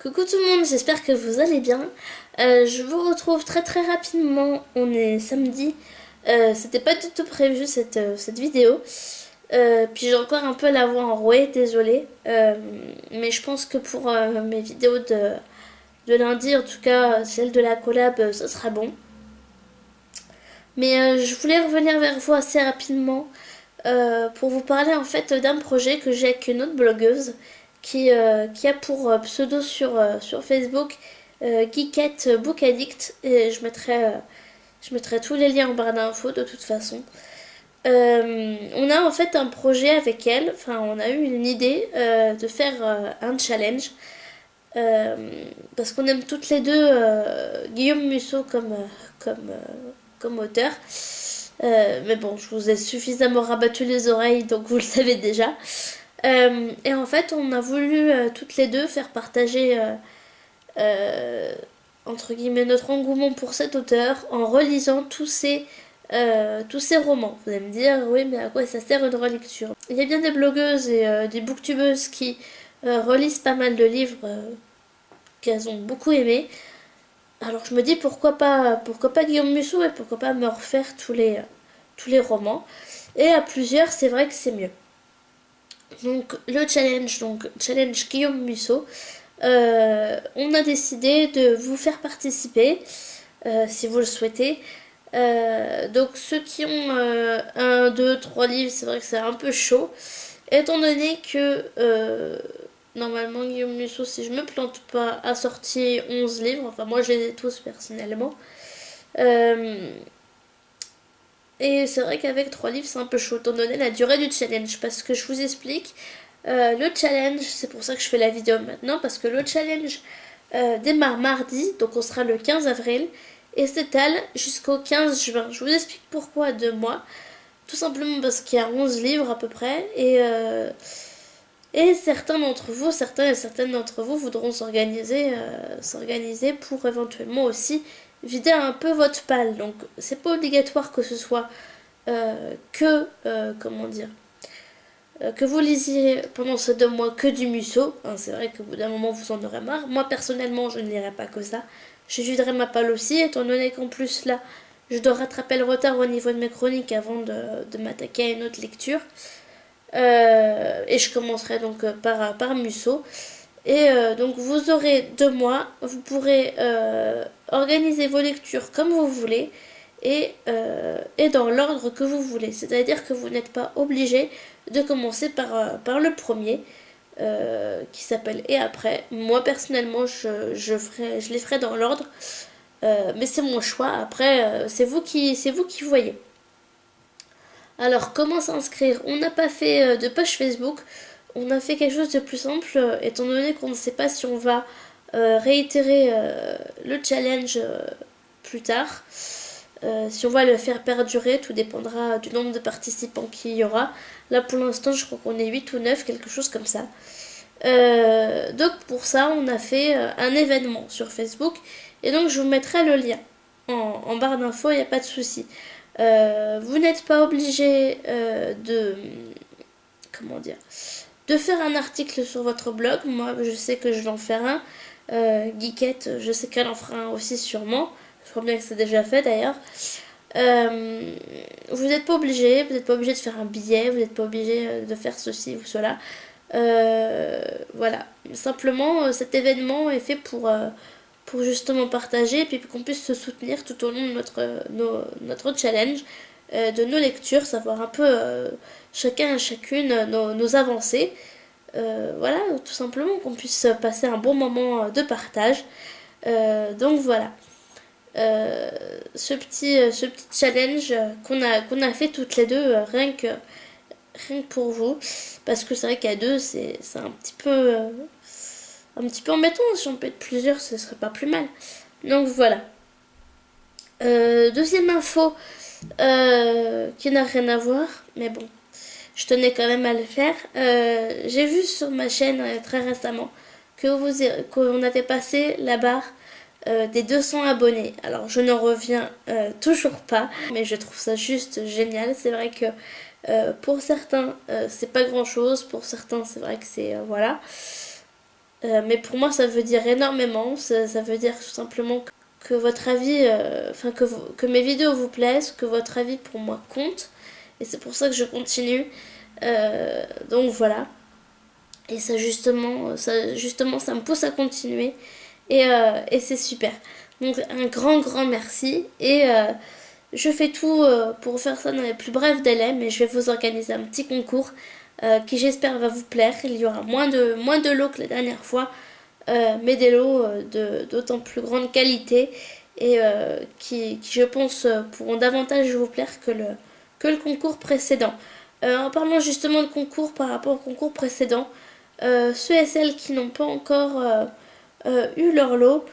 Coucou tout le monde, j'espère que vous allez bien. Je vous retrouve très rapidement, on est samedi. C'était pas du tout prévu cette vidéo. Puis j'ai encore un peu la voix enrouée, désolée. Mais je pense que pour mes vidéos de lundi, en tout cas celle de la collab, ça sera bon. Mais je voulais revenir vers vous assez rapidement pour vous parler en fait d'un projet que j'ai avec une autre blogueuse qui a pour pseudo sur Facebook Geekette Book Addict, et je mettrai tous les liens en barre d'infos de toute façon. On a en fait un projet avec elle, enfin on a eu une idée de faire un challenge euh, parce qu'on aime toutes les deux Guillaume Musso comme auteur. Mais bon, je vous ai suffisamment rabattu les oreilles, donc vous le savez déjà. Et en fait, on a voulu toutes les deux faire partager euh, entre guillemets notre engouement pour cet auteur en relisant tous ces romans. Vous allez me dire, oui, mais à quoi ça sert une relecture? Il y a bien des blogueuses et des booktubeuses qui relisent pas mal de livres qu'elles ont beaucoup aimés. Alors je me dis pourquoi pas Guillaume Musso et pourquoi pas me refaire tous les romans. Et à plusieurs, c'est vrai que c'est mieux. Donc le challenge, donc challenge Guillaume Musso, on a décidé de vous faire participer si vous le souhaitez. Donc ceux qui ont 1, 2, 3 livres, c'est vrai que c'est un peu chaud, étant donné que normalement Guillaume Musso, si je me plante pas, a sorti 11 livres, enfin moi je les ai tous personnellement. Euh, et c'est vrai qu'avec 3 livres, c'est un peu chaud, étant donné la durée du challenge. Parce que je vous explique, le challenge, c'est pour ça que je fais la vidéo maintenant, parce que le challenge démarre mardi, donc on sera le 15 avril, et s'étale jusqu'au 15 juin. Je vous explique pourquoi 2 mois. Tout simplement parce qu'il y a 11 livres à peu près, et certains d'entre vous, certains et certaines d'entre vous voudront s'organiser pour éventuellement aussi vider un peu votre palle. Donc c'est pas obligatoire que ce soit comment dire, que vous lisiez pendant ces 2 mois que du Musso. Hein, c'est vrai qu'au bout d'un moment vous en aurez marre. Moi personnellement je ne lirai pas que ça. Je viderai ma palle aussi, étant donné qu'en plus là je dois rattraper le retard au niveau de mes chroniques avant de m'attaquer à une autre lecture. Et je commencerai donc par Musso. Et donc vous aurez 2 mois, vous pourrez organiser vos lectures comme vous voulez et dans l'ordre que vous voulez. C'est-à-dire que vous n'êtes pas obligé de commencer par le premier qui s'appelle Et après. Moi personnellement je les ferai dans l'ordre, mais c'est mon choix. Après c'est vous qui voyez. Alors, comment s'inscrire? On n'a pas fait de page Facebook, on a fait quelque chose de plus simple, étant donné qu'on ne sait pas si on va réitérer le challenge plus tard. Si on va le faire perdurer, tout dépendra du nombre de participants qu'il y aura. Là, pour l'instant, je crois qu'on est 8 ou 9, quelque chose comme ça. Donc, pour ça, on a fait un événement sur Facebook. Et donc, je vous mettrai le lien en barre d'infos, il n'y a pas de souci. Vous n'êtes pas obligé comment dire, de faire un article sur votre blog. Moi, je sais que je vais en faire un. Geekette, je sais qu'elle en fera un aussi sûrement. Je crois bien que c'est déjà fait d'ailleurs. Vous n'êtes pas obligé, vous n'êtes pas obligé de faire un billet, vous n'êtes pas obligé de faire ceci ou cela. Voilà. Simplement, cet événement est fait pour justement partager et puis qu'on puisse se soutenir tout au long de notre challenge, de nos lectures, savoir un peu chacun et chacune nos avancées. Voilà, tout simplement qu'on puisse passer un bon moment de partage. Donc voilà. Ce petit challenge qu'on a fait toutes les deux, rien que pour vous, parce que c'est vrai qu'à deux c'est un petit peu embêtant. Si on peut être plusieurs, ce serait pas plus mal. Donc voilà. Deuxième info qui n'a rien à voir, mais bon, je tenais quand même à le faire. J'ai vu sur ma chaîne très récemment qu'on avait passé la barre des 200 abonnés. Alors je ne reviens toujours pas, mais je trouve ça juste génial. C'est vrai que pour certains c'est pas grand chose, pour certains c'est vrai que c'est voilà. Mais pour moi, ça veut dire énormément. Ça veut dire tout simplement que votre avis, que mes vidéos vous plaisent, que votre avis pour moi compte. Et c'est pour ça que je continue. Donc voilà. Et ça me pousse à continuer. Et c'est super. Donc un grand merci. Et je fais tout pour faire ça dans les plus brefs délais. Mais je vais vous organiser un petit concours qui j'espère va vous plaire. Il y aura moins de lots que la dernière fois. Mais des lots d'autant plus grande qualité. Et qui, je pense, pourront davantage vous plaire que le concours précédent. En parlant justement de concours par rapport au concours précédent, ceux et celles qui n'ont pas encore eu leur lot,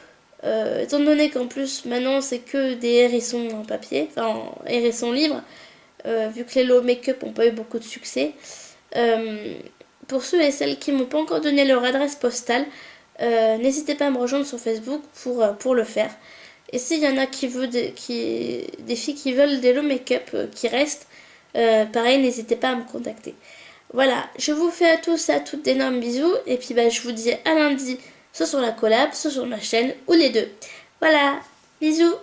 étant donné qu'en plus maintenant c'est que des hérissons en papier, enfin hérissons livres, vu que les lots make-up n'ont pas eu beaucoup de succès, euh, pour ceux et celles qui m'ont pas encore donné leur adresse postale, n'hésitez pas à me rejoindre sur Facebook pour le faire. Et s'il y en a des filles qui veulent des lots make-up qui restent, pareil, n'hésitez pas à me contacter. Voilà, je vous fais à tous et à toutes d'énormes bisous. Et puis bah, je vous dis à lundi, soit sur la collab, soit sur ma chaîne, ou les deux. Voilà, bisous.